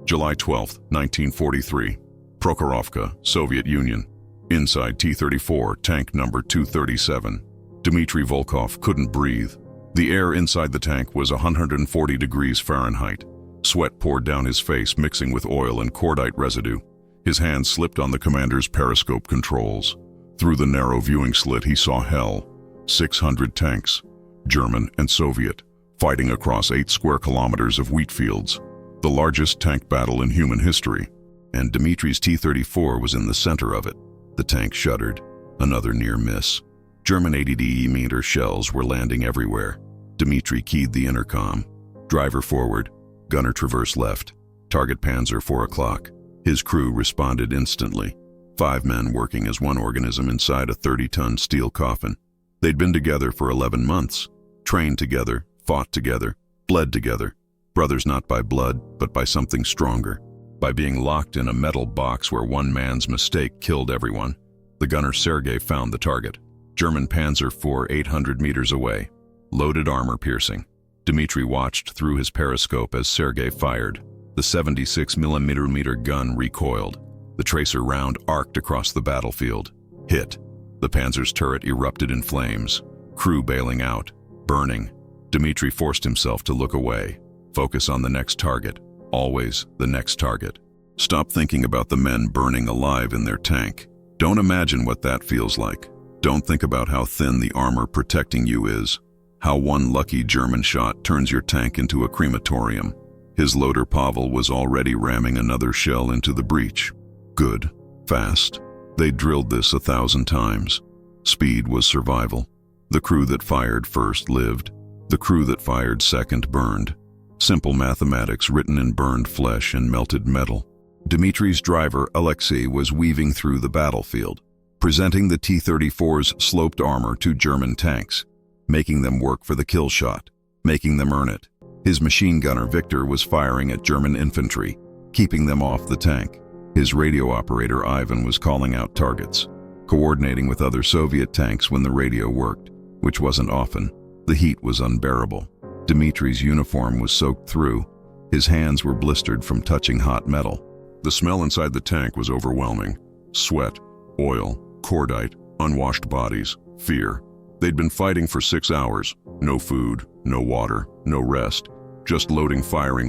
July 12, 1943. Prokhorovka, Soviet Union. Inside T-34, tank number 237. Dmitry Volkov couldn't breathe. The air inside the tank was 140 degrees Fahrenheit. Sweat poured down his face, mixing with oil and cordite residue. His hand slipped on the commander's periscope controls. Through the narrow viewing slit, he saw hell. 600 tanks, German and Soviet, fighting across 8 square kilometers of wheat fields. The largest tank battle in human history. And Dmitry's T-34 was in the center of it. The tank shuddered. Another near miss. German 80 shells were landing everywhere. Dmitry keyed the intercom. Driver forward. Gunner traverse left. Target Panzer 4 o'clock. His crew responded instantly. 5 men working as one organism inside a 30-ton steel coffin. They'd been together for 11 months. Trained together, fought together, bled together. Brothers not by blood, but by something stronger. By being locked in a metal box where one man's mistake killed everyone. The gunner Sergei found the target. German Panzer IV 800 meters away. Loaded armor piercing. Dmitry watched through his periscope as Sergei fired. The 76mm gun recoiled. The tracer round arced across the battlefield. Hit. The Panzer's turret erupted in flames. Crew bailing out. Burning. Dmitry forced himself to look away. Focus on the next target. Always the next target. Stop thinking about the men burning alive in their tank. Don't imagine what that feels like. Don't think about how thin the armor protecting you is. How one lucky German shot turns your tank into a crematorium. His loader Pavel was already ramming another shell into the breach. Good. Fast. They drilled this 1,000 times. Speed was survival. The crew that fired first lived. The crew that fired second burned. Simple mathematics written in burned flesh and melted metal. Dmitry's driver, Alexei, was weaving through the battlefield, presenting the T-34's sloped armor to German tanks, making them work for the kill shot, making them earn it. His machine gunner, Victor, was firing at German infantry, keeping them off the tank. His radio operator, Ivan, was calling out targets, coordinating with other Soviet tanks when the radio worked, which wasn't often. The heat was unbearable. Dmitry's uniform was soaked through. His hands were blistered from touching hot metal. The smell inside the tank was overwhelming. Sweat, oil, cordite, unwashed bodies, fear. They'd been fighting for 6 hours. No food, no water, no rest. Just loading, firing,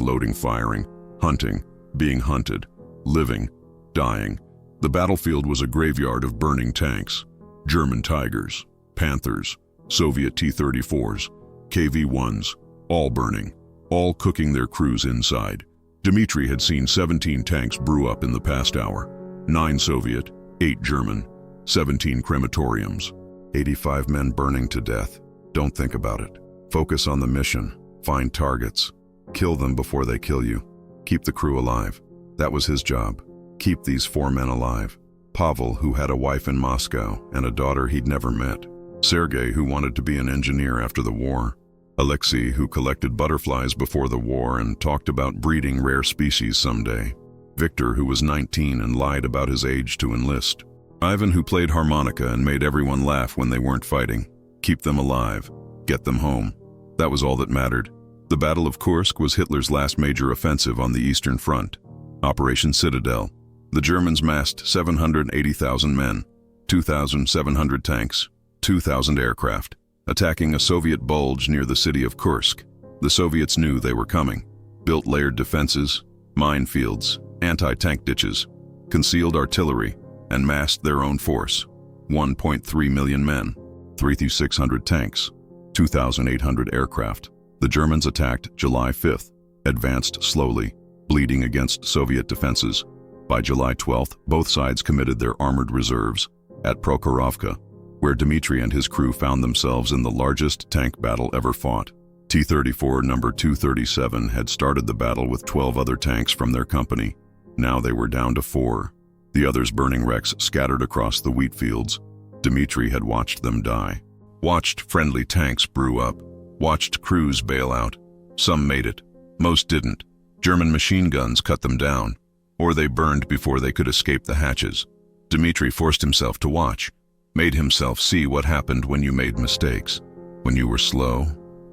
hunting, being hunted, living, dying. The battlefield was a graveyard of burning tanks. German Tigers, Panthers, Soviet T-34s, KV-1s, all burning, all cooking their crews inside. Dmitry had seen 17 tanks brew up in the past hour. 9 Soviet, 8 German, 17 crematoriums. 85 men burning to death. Don't think about it. Focus on the mission. Find targets. Kill them before they kill you. Keep the crew alive. That was his job. Keep these 4 men alive. Pavel, who had a wife in Moscow and a daughter he'd never met. Sergei, who wanted to be an engineer after the war. Alexei, who collected butterflies before the war and talked about breeding rare species someday. Victor, who was 19 and lied about his age to enlist. Ivan, who played harmonica and made everyone laugh when they weren't fighting. Keep them alive. Get them home. That was all that mattered. The Battle of Kursk was Hitler's last major offensive on the Eastern Front. Operation Citadel. The Germans massed 780,000 men, 2,700 tanks, 2,000 aircraft, attacking a Soviet bulge near the city of Kursk. The Soviets knew they were coming. Built layered defenses, minefields, anti-tank ditches, concealed artillery, and massed their own force. 1.3 million men, 3,600 tanks, 2,800 aircraft. The Germans attacked July 5th, advanced slowly, bleeding against Soviet defenses. By July 12th, both sides committed their armored reserves at Prokhorovka, where Dmitry and his crew found themselves in the largest tank battle ever fought. T-34 number 237 had started the battle with 12 other tanks from their company. Now they were down to 4. The others' burning wrecks scattered across the wheat fields. Dmitry had watched them die. Watched friendly tanks brew up. Watched crews bail out. Some made it. Most didn't. German machine guns cut them down, or they burned before they could escape the hatches. Dmitry forced himself to watch, made himself see what happened when you made mistakes, when you were slow,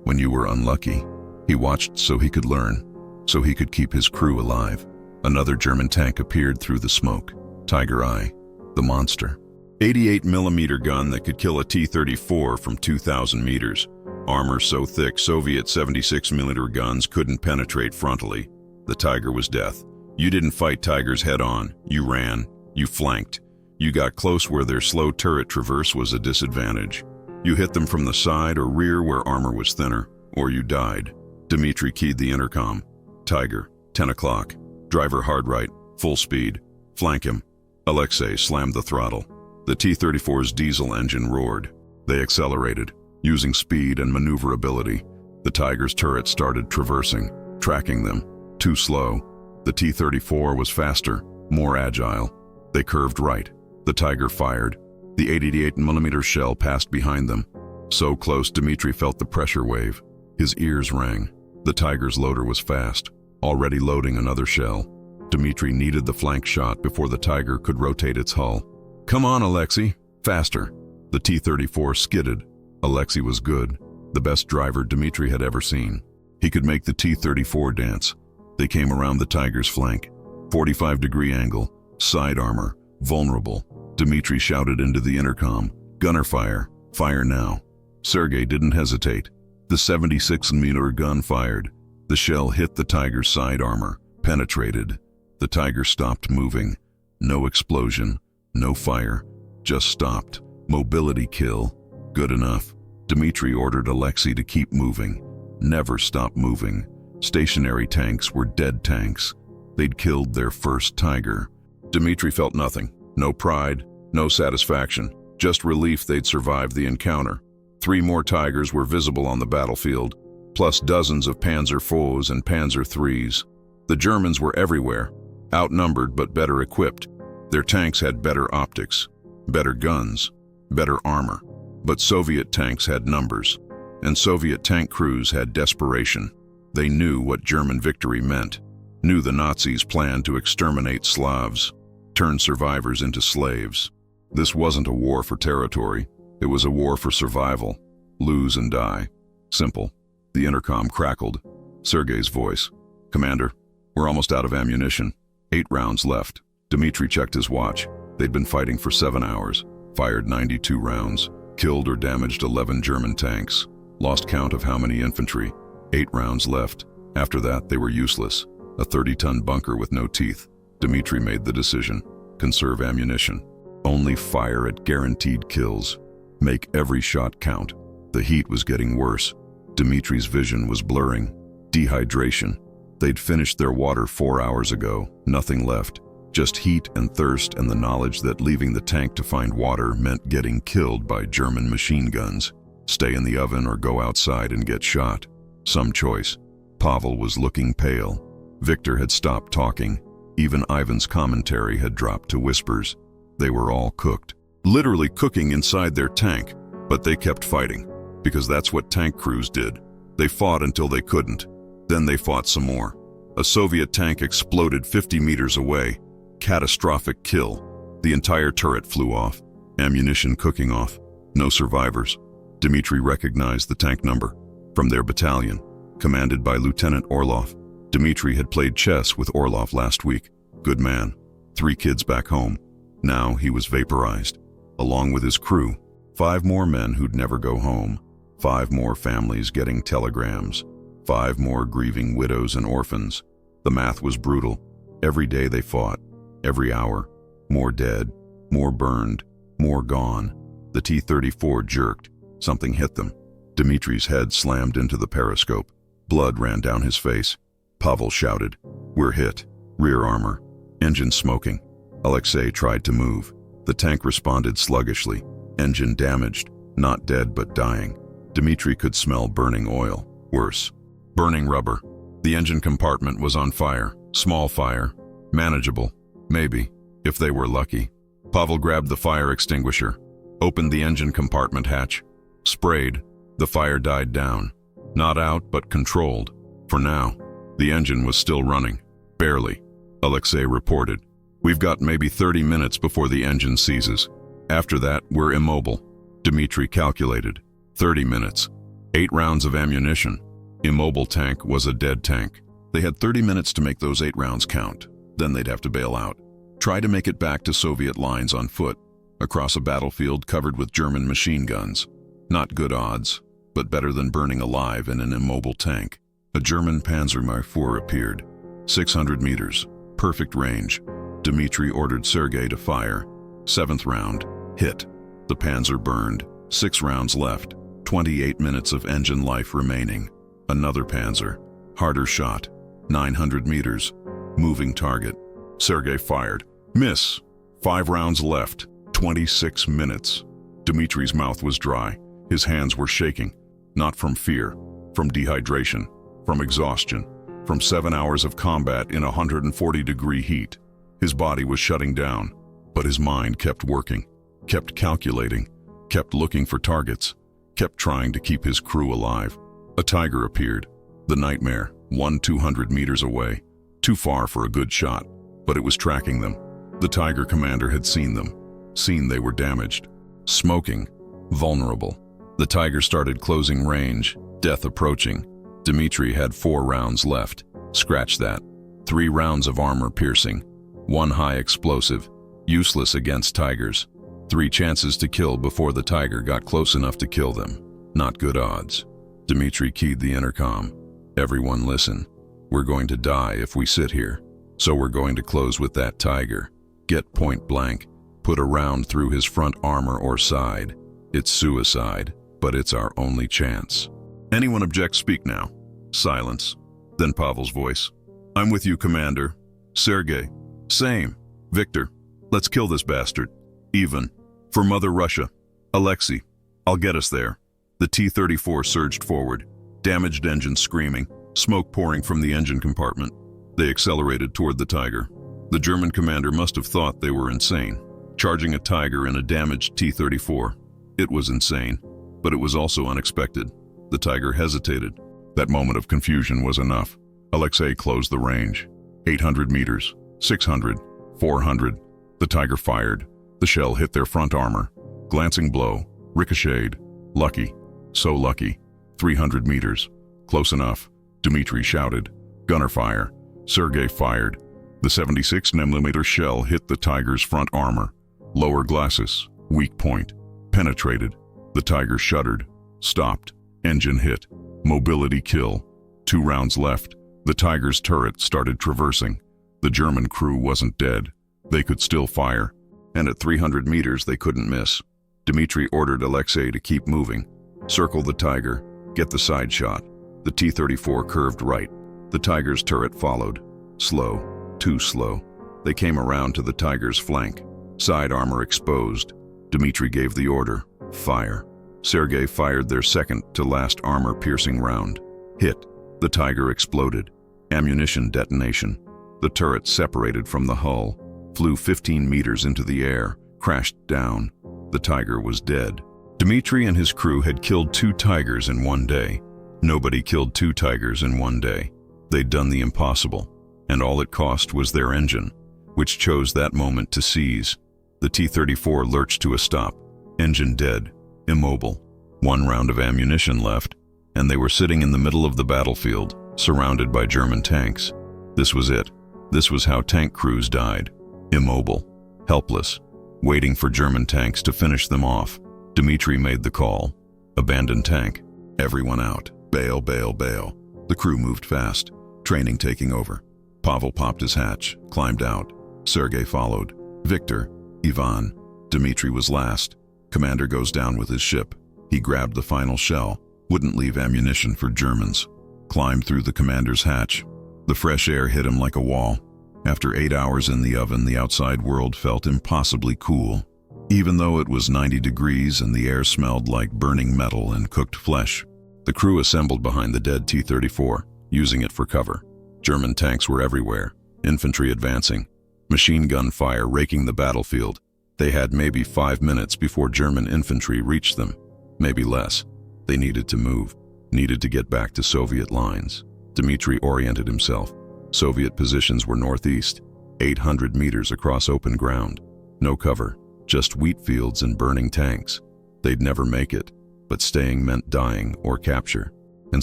when you were unlucky. He watched so he could learn, so he could keep his crew alive. Another German tank appeared through the smoke. Tiger Eye, the monster. 88mm gun that could kill a T-34 from 2,000 meters. Armor so thick Soviet 76mm guns couldn't penetrate frontally. The Tiger was death. You didn't fight Tigers head-on. You ran. You flanked. You got close where their slow turret traverse was a disadvantage. You hit them from the side or rear where armor was thinner, or you died. Dmitri keyed the intercom. Tiger, 10 o'clock. Driver hard right, full speed. Flank him. Alexei slammed the throttle. The T-34's diesel engine roared. They accelerated. Using speed and maneuverability, the Tiger's turret started traversing, tracking them. Too slow. The T-34 was faster, more agile. They curved right. The Tiger fired. The 88mm shell passed behind them. So close, Dmitri felt the pressure wave. His ears rang. The Tiger's loader was fast, already loading another shell. Dmitri needed the flank shot before the Tiger could rotate its hull. "Come on, Alexei, faster." The T-34 skidded. Alexei was good, the best driver Dmitri had ever seen. He could make the T-34 dance. They came around the Tiger's flank. 45-degree angle, side armor, vulnerable. Dmitri shouted into the intercom, "Gunner fire, fire now." Sergei didn't hesitate. The 76mm gun fired. The shell hit the Tiger's side armor, penetrated. The Tiger stopped moving. No explosion, no fire, just stopped. Mobility kill. Good enough. Dmitri ordered Alexei to keep moving. Never stop moving. Stationary tanks were dead tanks. They'd killed their first Tiger. Dmitri felt nothing. No pride, no satisfaction. Just relief they'd survived the encounter. 3 more Tigers were visible on the battlefield, plus dozens of Panzer IVs and Panzer IIIs. The Germans were everywhere, outnumbered but better equipped. Their tanks had better optics, better guns, better armor. But Soviet tanks had numbers, and Soviet tank crews had desperation. They knew what German victory meant, knew the Nazis planned to exterminate Slavs, turn survivors into slaves. This wasn't a war for territory, it was a war for survival. Lose and die. Simple. The intercom crackled. Sergei's voice. "Commander, we're almost out of ammunition. 8 rounds left." Dmitri checked his watch. They'd been fighting for 7 hours, fired 92 rounds. Killed or damaged 11 German tanks. Lost count of how many infantry. 8 rounds left. After that, they were useless. A 30-ton bunker with no teeth. Dmitri made the decision. Conserve ammunition. Only fire at guaranteed kills. Make every shot count. The heat was getting worse. Dmitri's vision was blurring. Dehydration. They'd finished their water 4 hours ago. Nothing left. Just heat and thirst and the knowledge that leaving the tank to find water meant getting killed by German machine guns. Stay in the oven or go outside and get shot. Some choice. Pavel was looking pale. Victor had stopped talking. Even Ivan's commentary had dropped to whispers. They were all cooked. Literally cooking inside their tank, but they kept fighting. Because that's what tank crews did. They fought until they couldn't. Then they fought some more. A Soviet tank exploded 50 meters away. Catastrophic kill. The entire turret flew off. Ammunition cooking off. No survivors. Dmitri recognized the tank number. From their battalion, commanded by Lieutenant Orlov. Dmitri had played chess with Orlov last week. Good man. 3 kids back home. Now he was vaporized. Along with his crew. 5 more men who'd never go home. 5 more families getting telegrams. 5 more grieving widows and orphans. The math was brutal. Every day they fought. Every hour, more dead, more burned, more gone. The T-34 jerked. Something hit them. Dmitri's head slammed into the periscope. Blood ran down his face. Pavel shouted, "We're hit. Rear armor. Engine smoking." Alexei tried to move. The tank responded sluggishly. Engine damaged. Not dead but dying. Dmitri could smell burning oil. Worse. Burning rubber. The engine compartment was on fire. Small fire. Manageable. Maybe, if they were lucky. Pavel grabbed the fire extinguisher, opened the engine compartment hatch, sprayed. The fire died down. Not out, but controlled. For now, the engine was still running. Barely. Alexei reported. "We've got maybe 30 minutes before the engine seizes. After that, we're immobile." Dmitri calculated. 30 minutes. 8 rounds of ammunition. Immobile tank was a dead tank. They had 30 minutes to make those 8 rounds count. Then they'd have to bail out. Try to make it back to Soviet lines on foot, across a battlefield covered with German machine guns. Not good odds, but better than burning alive in an immobile tank. A German Panzermark appeared. 600 meters, perfect range. Dmitri ordered Sergei to fire. 7th round, hit. The Panzer burned. 6 rounds left. 28 minutes of engine life remaining. Another Panzer. Harder shot. 900 meters. Moving target. Sergei fired. Miss. 5 rounds left. 26 minutes. Dmitri's mouth was dry. His hands were shaking. Not from fear. From dehydration. From exhaustion. From 7 hours of combat in 140-degree heat. His body was shutting down, but his mind kept working, kept calculating, kept looking for targets, kept trying to keep his crew alive. A Tiger appeared. The Nightmare, 200 meters away. Too far for a good shot, but it was tracking them. The Tiger commander had seen them, seen they were damaged, smoking, vulnerable. The Tiger started closing range, death approaching. Dmitri had 4 rounds left. Scratch that. 3 rounds of armor piercing. 1 high explosive. Useless against Tigers. 3 chances to kill before the Tiger got close enough to kill them. Not good odds. Dmitri keyed the intercom. Everyone listen. We're going to die if we sit here. So we're going to close with that Tiger. Get point blank. Put a round through his front armor or side. It's suicide, but it's our only chance. Anyone object, speak now. Silence. Then Pavel's voice. I'm with you, Commander. Sergei. Same. Victor. Let's kill this bastard. Even. For Mother Russia. Alexei. I'll get us there. The T-34 surged forward. Damaged engine screaming. Smoke pouring from the engine compartment. They accelerated toward the Tiger. The German commander must have thought they were insane. Charging a Tiger in a damaged T-34. It was insane, but it was also unexpected. The Tiger hesitated. That moment of confusion was enough. Alexei closed the range. 800 meters, 600, 400. The Tiger fired. The shell hit their front armor. Glancing blow, ricocheted. Lucky, so lucky. 300 meters, close enough. Dmitri shouted. Gunner fire. Sergei fired. The 76mm shell hit the Tiger's front armor. Lower glacis, weak point. Penetrated. The Tiger shuddered. Stopped. Engine hit. Mobility kill. 2 rounds left. The Tiger's turret started traversing. The German crew wasn't dead. They could still fire. And at 300 meters they couldn't miss. Dmitri ordered Alexei to keep moving. Circle the Tiger. Get the side shot. The T-34 curved right. The Tiger's turret followed. Slow. Too slow. They came around to the Tiger's flank. Side armor exposed. Dmitri gave the order. Fire. Sergei fired their second-to-last armor-piercing round. Hit. The Tiger exploded. Ammunition detonation. The turret separated from the hull, flew 15 meters into the air, crashed down. The Tiger was dead. Dmitri and his crew had killed 2 Tigers in one day. Nobody killed 2 Tigers in one day. They'd done the impossible, and all it cost was their engine, which chose that moment to seize. The T-34 lurched to a stop. Engine dead. Immobile. 1 round of ammunition left, and they were sitting in the middle of the battlefield, surrounded by German tanks. This was it. This was how tank crews died. Immobile. Helpless. Waiting for German tanks to finish them off. Dmitri made the call. Abandon tank. Everyone out. Bail, bail, bail. The crew moved fast. Training taking over. Pavel popped his hatch, climbed out. Sergei followed. Victor. Ivan. Dmitri was last. Commander goes down with his ship. He grabbed the final shell. Wouldn't leave ammunition for Germans. Climbed through the commander's hatch. The fresh air hit him like a wall. After 8 hours in the oven, the outside world felt impossibly cool. Even though it was 90 degrees and the air smelled like burning metal and cooked flesh. The crew assembled behind the dead T-34, using it for cover. German tanks were everywhere, infantry advancing, machine gun fire raking the battlefield. They had maybe 5 minutes before German infantry reached them, maybe less. They needed to move, needed to get back to Soviet lines. Dmitri oriented himself. Soviet positions were northeast, 800 meters across open ground. No cover, just wheat fields and burning tanks. They'd never make it, but staying meant dying or capture. And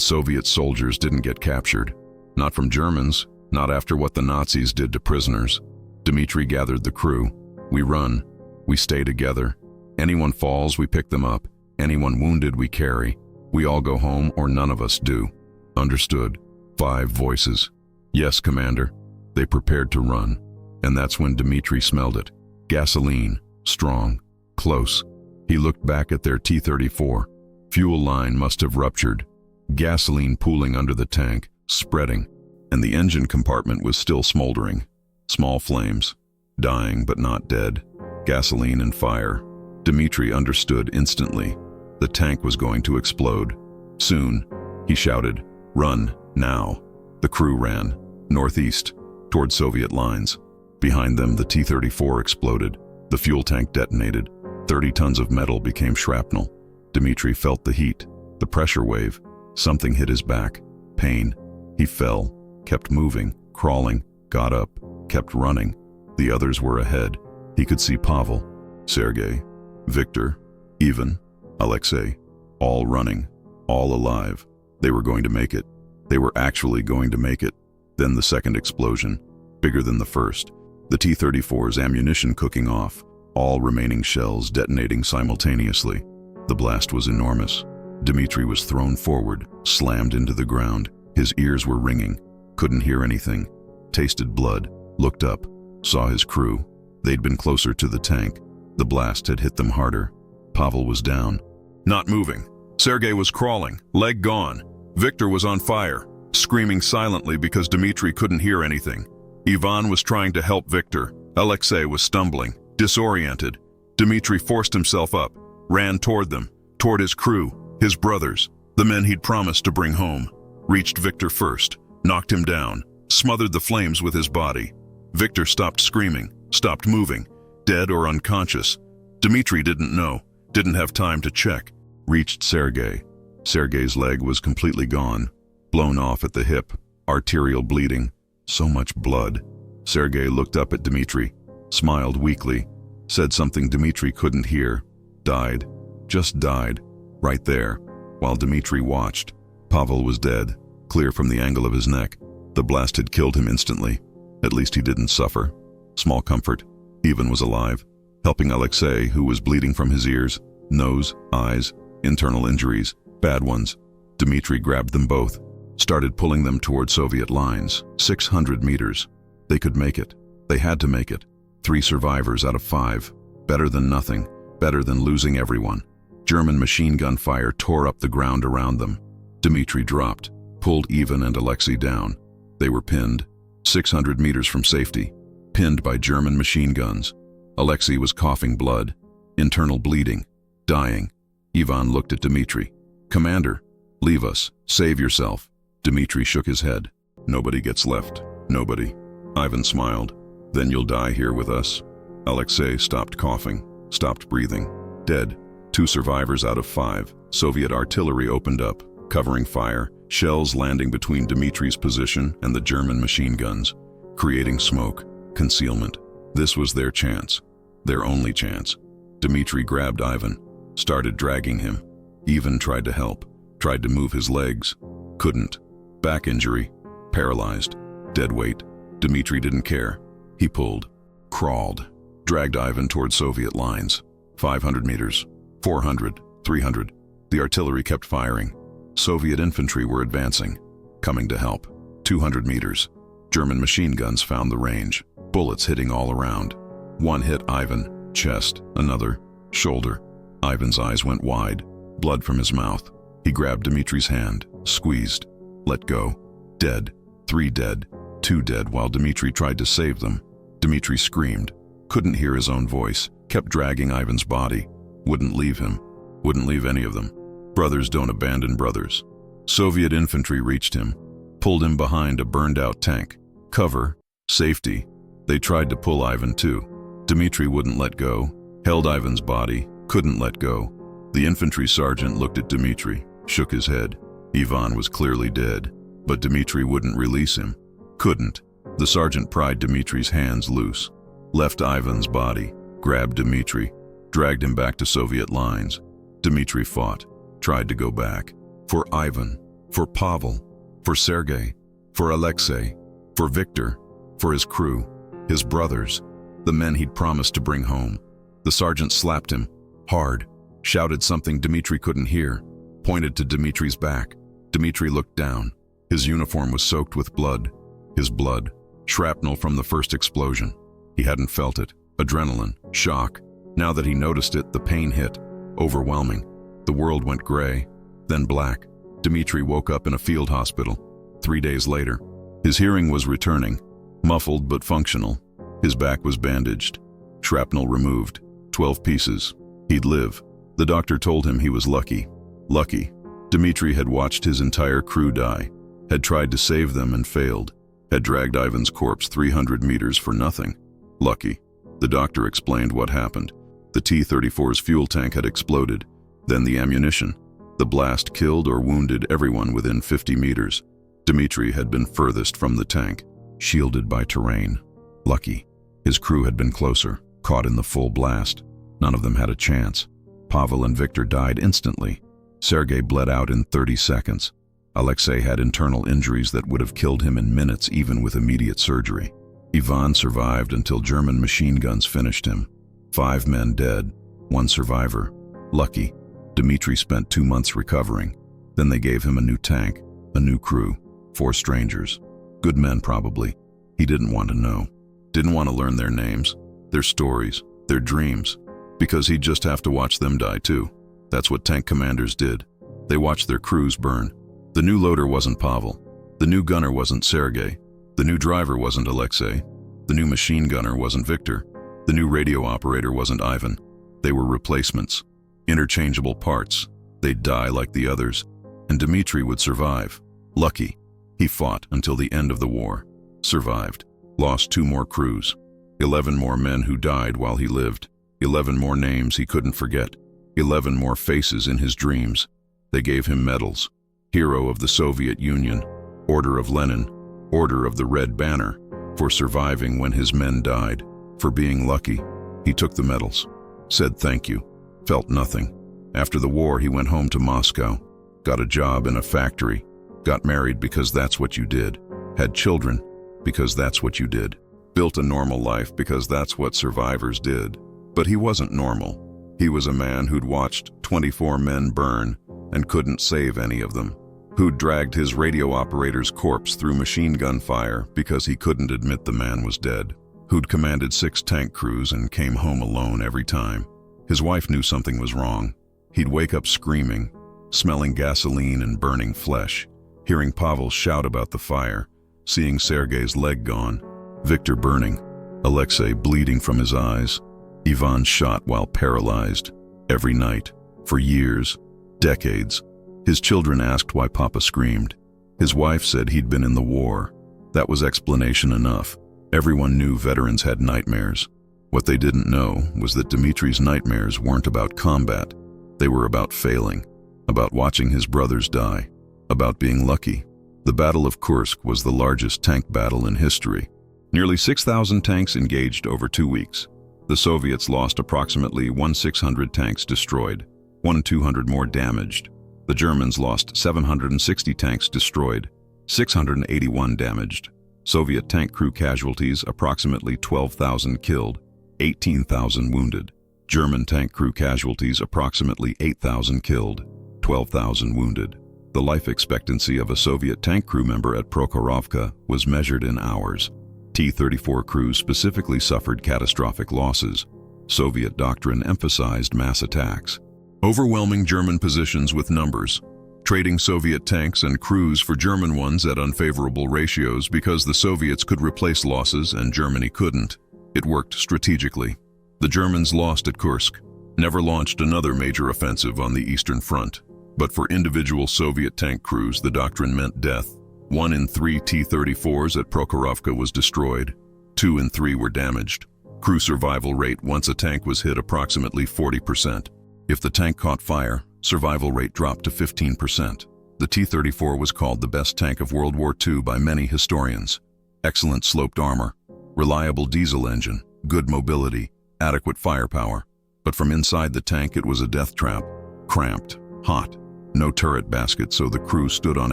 Soviet soldiers didn't get captured. Not from Germans, Not after what the Nazis did to prisoners. Dmitri gathered the crew. We run. We stay together. Anyone falls, we pick them up. Anyone wounded, we carry. We all go home or none of us do. Understood. 5 voices. Yes, Commander. They prepared to run. And that's when Dmitri smelled it. Gasoline. Strong. Close. He looked back at their T-34. Fuel line must have ruptured. Gasoline pooling under the tank, spreading. And the engine compartment was still smoldering. Small flames. Dying but not dead. Gasoline and fire. Dmitri understood instantly. The tank was going to explode. Soon, he shouted, "Run, now." The crew ran, northeast, toward Soviet lines. Behind them, the T-34 exploded. The fuel tank detonated. 30 tons of metal became shrapnel. Dmitri felt the heat, the pressure wave. Something hit his back. Pain. He fell, kept moving, crawling, got up, kept running. The others were ahead. He could see Pavel, Sergei, Victor, Ivan, Alexei, all running, all alive. They were going to make it. They were actually going to make it. Then the second explosion, bigger than the first. The T-34's ammunition cooking off, all remaining shells detonating simultaneously. The blast was enormous. Dmitri was thrown forward, slammed into the ground. His ears were ringing, couldn't hear anything. Tasted blood, looked up, saw his crew. They'd been closer to the tank. The blast had hit them harder. Pavel was down. Not moving. Sergei was crawling, leg gone. Victor was on fire, screaming silently because Dmitri couldn't hear anything. Ivan was trying to help Victor. Alexei was stumbling, disoriented. Dmitri forced himself up, ran toward them, toward his crew, his brothers, the men he'd promised to bring home. Reached Victor first, knocked him down, smothered the flames with his body. Victor stopped screaming, stopped moving, dead or unconscious. Dmitri didn't know, didn't have time to check. Reached Sergei. Sergei's leg was completely gone, blown off at the hip, arterial bleeding. So much blood. Sergei looked up at Dmitri, smiled weakly, said something Dmitri couldn't hear. Died. Just died. Right there. While Dmitri watched. Pavel was dead, clear from the angle of his neck. The blast had killed him instantly. At least he didn't suffer. Small comfort. Ivan was alive, helping Alexei, who was bleeding from his ears, nose, eyes, internal injuries, bad ones. Dmitri grabbed them both, started pulling them toward Soviet lines. 600 meters. They could make it. They had to make it. 3 survivors out of 5. Better than nothing. Better than losing everyone. German machine gun fire tore up the ground around them. Dmitri dropped, pulled Ivan and Alexei down. They were pinned, 600 meters from safety, pinned by German machine guns. Alexei was coughing blood, internal bleeding, dying. Ivan looked at Dmitri. "Commander, leave us, save yourself." Dmitri shook his head. "Nobody gets left, nobody." Ivan smiled. "Then you'll die here with us." Alexei stopped coughing, stopped breathing. Dead. 2 survivors out of 5. Soviet artillery opened up, covering fire, shells landing between Dmitri's position and the German machine guns, creating smoke, concealment. This was their chance, their only chance. Dmitri grabbed Ivan, started dragging him. Ivan tried to help, tried to move his legs. Couldn't. Back injury, paralyzed, dead weight. Dmitri didn't care. He pulled, crawled, dragged Ivan toward Soviet lines. 500 meters, 400, 300. The artillery kept firing. Soviet infantry were advancing, coming to help. 200 meters. German machine guns found the range, bullets hitting all around. One hit Ivan, chest, another, shoulder. Ivan's eyes went wide, blood from his mouth. He grabbed Dmitri's hand, squeezed, let go. Dead. 3 dead, 2 dead while Dmitri tried to save them. Dmitri screamed, couldn't hear his own voice, kept dragging Ivan's body. Wouldn't leave him, wouldn't leave any of them. Brothers don't abandon brothers. Soviet infantry reached him, pulled him behind a burned-out tank. Cover, safety. They tried to pull Ivan too. Dmitri wouldn't let go, held Ivan's body, couldn't let go. The infantry sergeant looked at Dmitri, shook his head. Ivan was clearly dead, but Dmitri wouldn't release him. Couldn't. The sergeant pried Dmitri's hands loose, left Ivan's body, grabbed Dmitri, dragged him back to Soviet lines. Dmitri fought, tried to go back. For Ivan, for Pavel, for Sergei, for Alexei. For Victor, for his crew, his brothers, the men he'd promised to bring home. The sergeant slapped him, hard, shouted something Dmitri couldn't hear, pointed to Dmitri's back. Dmitri looked down. His uniform was soaked with blood. His blood, shrapnel from the first explosion. He hadn't felt it. Adrenaline, shock. Now that he noticed it, the pain hit. Overwhelming. The world went gray, then black. Dmitri woke up in a field hospital. 3 days later, his hearing was returning, muffled but functional. His back was bandaged. Shrapnel removed. 12 pieces. He'd live. The doctor told him he was lucky. Lucky. Dmitri had watched his entire crew die, had tried to save them and failed, had dragged Ivan's corpse 300 meters for nothing. Lucky. The doctor explained what happened. The T-34's fuel tank had exploded, then the ammunition. The blast killed or wounded everyone within 50 meters. Dmitri had been furthest from the tank, shielded by terrain. Lucky. His crew had been closer, caught in the full blast. None of them had a chance. Pavel and Victor died instantly. Sergei bled out in 30 seconds. Alexei had internal injuries that would have killed him in minutes even with immediate surgery. Ivan survived until German machine guns finished him. 5 men dead, 1 survivor. Lucky. Dmitri spent 2 months recovering. Then they gave him a new tank, a new crew, 4 strangers. Good men probably. He didn't want to know. Didn't want to learn their names, their stories, their dreams, because he'd just have to watch them die too. That's what tank commanders did. They watched their crews burn. The new loader wasn't Pavel. The new gunner wasn't Sergei. The new driver wasn't Alexei. The new machine gunner wasn't Victor. The new radio operator wasn't Ivan. They were replacements, interchangeable parts. They'd die like the others, and Dmitri would survive. Lucky. He fought until the end of the war. Survived. Lost 2 more crews. 11 more men who died while he lived. 11 more names he couldn't forget. 11 more faces in his dreams. They gave him medals. Hero of the Soviet Union, Order of Lenin, Order of the Red Banner, for surviving when his men died, for being lucky. He took the medals, said thank you, felt nothing. After the war, he went home to Moscow, got a job in a factory, got married because that's what you did, had children because that's what you did, built a normal life because that's what survivors did. But he wasn't normal. He was a man who'd watched 24 men burn and couldn't save any of them, who'd dragged his radio operator's corpse through machine gun fire because he couldn't admit the man was dead, who'd commanded 6 tank crews and came home alone every time. His wife knew something was wrong. He'd wake up screaming, smelling gasoline and burning flesh, hearing Pavel shout about the fire, seeing Sergei's leg gone, Victor burning, Alexei bleeding from his eyes, Ivan shot while paralyzed, every night, for years, decades. His children asked why Papa screamed. His wife said he'd been in the war. That was explanation enough. Everyone knew veterans had nightmares. What they didn't know was that Dmitri's nightmares weren't about combat. They were about failing, about watching his brothers die, about being lucky. The Battle of Kursk was the largest tank battle in history. Nearly 6,000 tanks engaged over 2 weeks. The Soviets lost approximately 1,600 tanks destroyed, 1,200 more damaged. The Germans lost 760 tanks destroyed, 681 damaged. Soviet tank crew casualties approximately 12,000 killed, 18,000 wounded. German tank crew casualties approximately 8,000 killed, 12,000 wounded. The life expectancy of a Soviet tank crew member at Prokhorovka was measured in hours. T-34 crews specifically suffered catastrophic losses. Soviet doctrine emphasized mass attacks. Overwhelming German positions with numbers, trading Soviet tanks and crews for German ones at unfavorable ratios because the Soviets could replace losses and Germany couldn't. It worked strategically. The Germans lost at Kursk, never launched another major offensive on the Eastern Front. But for individual Soviet tank crews, the doctrine meant death. 1 in 3 T-34s at Prokhorovka was destroyed. 2 in 3 were damaged. Crew survival rate once a tank was hit approximately 40%. If the tank caught fire, survival rate dropped to 15%. The T-34 was called the best tank of World War II by many historians. Excellent sloped armor, reliable diesel engine, good mobility, adequate firepower. But from inside the tank it was a death trap, cramped, hot. No turret basket, so the crew stood on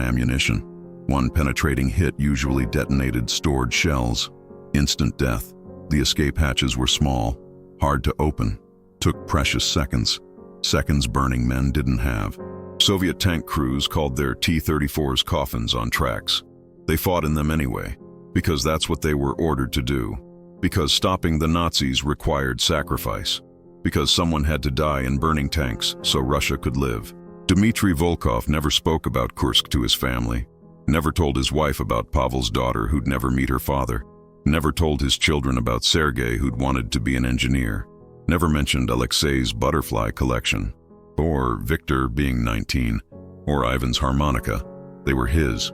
ammunition. One penetrating hit usually detonated stored shells. Instant death. The escape hatches were small, hard to open, took precious seconds. Seconds burning men didn't have. Soviet tank crews called their T-34s coffins on tracks. They fought in them anyway, because that's what they were ordered to do. Because stopping the Nazis required sacrifice. Because someone had to die in burning tanks so Russia could live. Dmitry Volkov never spoke about Kursk to his family. Never told his wife about Pavel's daughter who'd never meet her father. Never told his children about Sergei who'd wanted to be an engineer. Never mentioned Alexei's butterfly collection. Or Victor being 19. Or Ivan's harmonica. They were his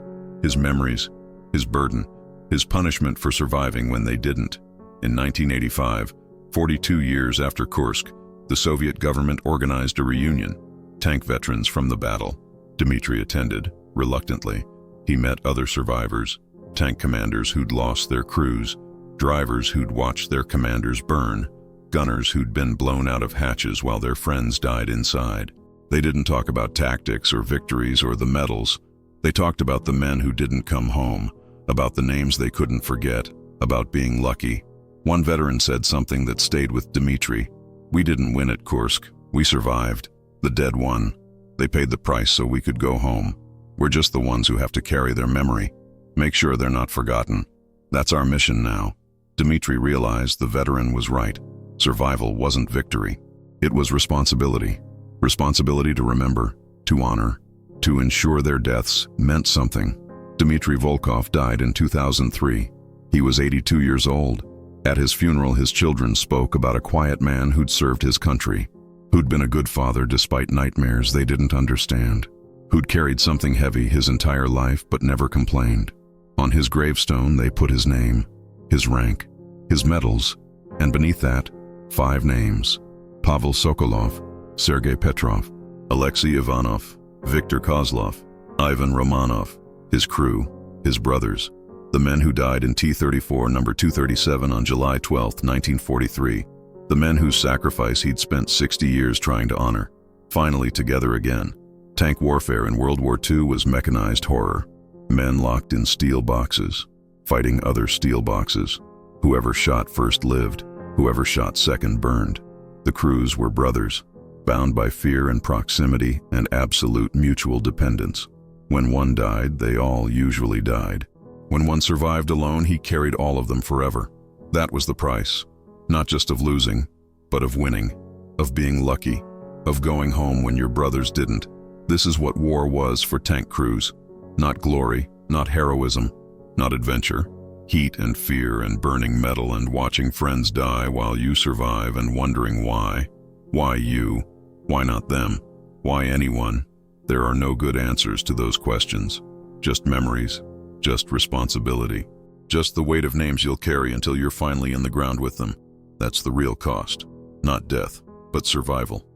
memories, his burden, his punishment for surviving when they didn't. In 1985, 42 years after Kursk, the Soviet government organized a reunion. Tank veterans from the battle. Dmitry attended, reluctantly. He met other survivors, tank commanders who'd lost their crews, drivers who'd watched their commanders burn, gunners who'd been blown out of hatches while their friends died inside. They didn't talk about tactics or victories or the medals. They talked about the men who didn't come home, about the names they couldn't forget, about being lucky. One veteran said something that stayed with Dmitry. "We didn't win at Kursk. We survived. The dead won. They paid the price so we could go home. We're just the ones who have to carry their memory. Make sure they're not forgotten. That's our mission now." Dmitry realized the veteran was right. Survival wasn't victory. It was responsibility. Responsibility to remember, to honor, to ensure their deaths meant something. Dmitry Volkov died in 2003. He was 82 years old. At his funeral, his children spoke about a quiet man who'd served his country, who'd been a good father despite nightmares they didn't understand, who'd carried something heavy his entire life but never complained. On his gravestone, they put his name, his rank, his medals, and beneath that, 5 names: Pavel Sokolov, Sergei Petrov, Alexei Ivanov, Viktor Kozlov, Ivan Romanov, his crew, his brothers, the men who died in T-34 number 237 on July 12, 1943, the men whose sacrifice he'd spent 60 years trying to honor, finally together again. Tank warfare in World War II was mechanized horror. Men locked in steel boxes, fighting other steel boxes. Whoever shot first lived, whoever shot second burned. The crews were brothers, bound by fear and proximity and absolute mutual dependence. When one died, they all usually died. When one survived alone, he carried all of them forever. That was the price, not just of losing, but of winning, of being lucky, of going home when your brothers didn't. This is what war was for tank crews. Not glory, not heroism, not adventure. Heat and fear and burning metal and watching friends die while you survive and wondering why. Why you? Why not them? Why anyone? There are no good answers to those questions. Just memories. Just responsibility. Just the weight of names you'll carry until you're finally in the ground with them. That's the real cost. Not death, but survival.